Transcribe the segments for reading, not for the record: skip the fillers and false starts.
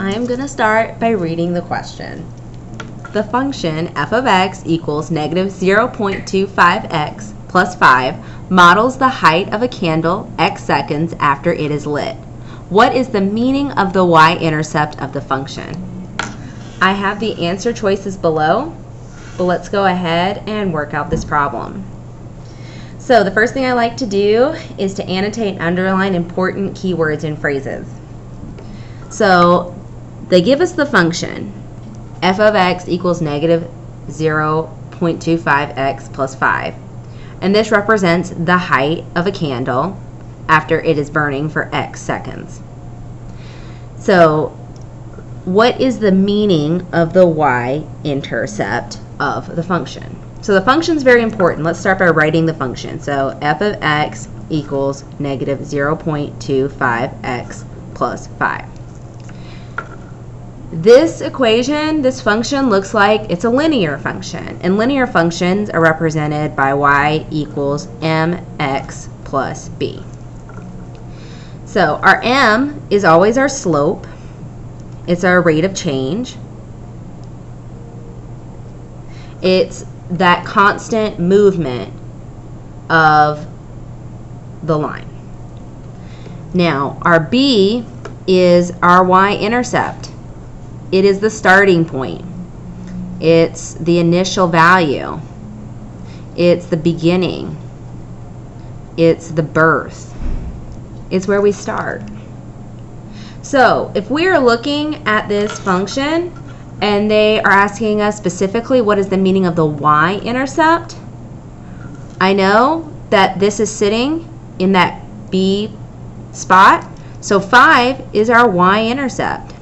I'm going to start by reading the question. The function f of x equals negative 0.25x plus 5 models the height of a candle x seconds after it is lit. What is the meaning of the y-intercept of the function? I have the answer choices below, but let's go ahead and work out this problem. So the first thing I like to do is to annotate and underline important keywords and phrases. So they give us the function f of x equals negative 0.25x plus 5. And this represents the height of a candle after it is burning for x seconds. So what is the meaning of the y-intercept of the function? So the function is very important. Let's start by writing the function. So f of x equals negative 0.25x plus 5. This equation, this function, looks like it's a linear function. And linear functions are represented by y equals mx plus b. So our m is always our slope. It's our rate of change. It's that constant movement of the line. Now, our b is our y-intercept. It is the starting point. It's the initial value. It's the beginning. It's the birth. It's where we start. So, if we are looking at this function and they are asking us specifically what is the meaning of the y-intercept, I know that this is sitting in that B spot. So 5 is our y-intercept.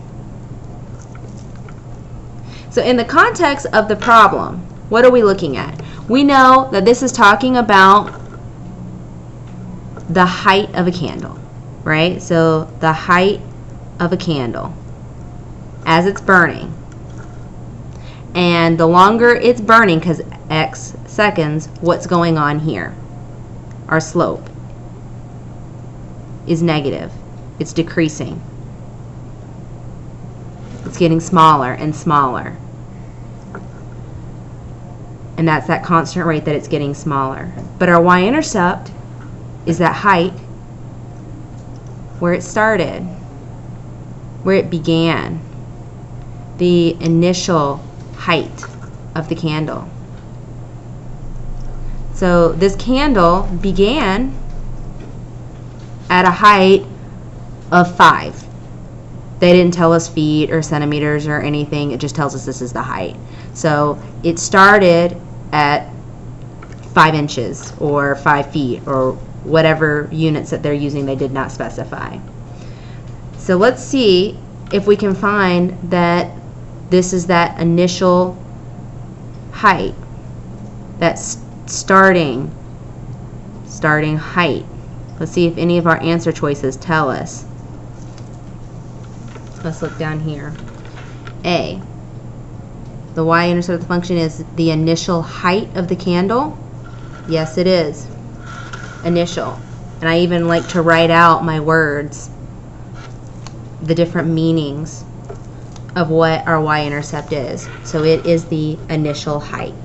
So in the context of the problem, what are we looking at? We know that this is talking about the height of a candle, right? So the height of a candle as it's burning. And the longer it's burning, because x seconds, what's going on here? Our slope is negative. It's decreasing. It's getting smaller and smaller. And that's that constant rate that it's getting smaller. But our y-intercept is that height where it started, where it began, the initial height of the candle. So this candle began at a height of 5. They didn't tell us feet or centimeters or anything. It just tells us this is the height. So it started at 5 inches or 5 feet or whatever units that they're using. They did not specify. So let's see if we can find that this is that initial height, that starting height. Let's see if any of our answer choices tell us. Let's look down here. A. The y-intercept of the function is the initial height of the candle. Yes, it is. Initial. And I even like to write out my words, the different meanings of what our y-intercept is. So it is the initial height.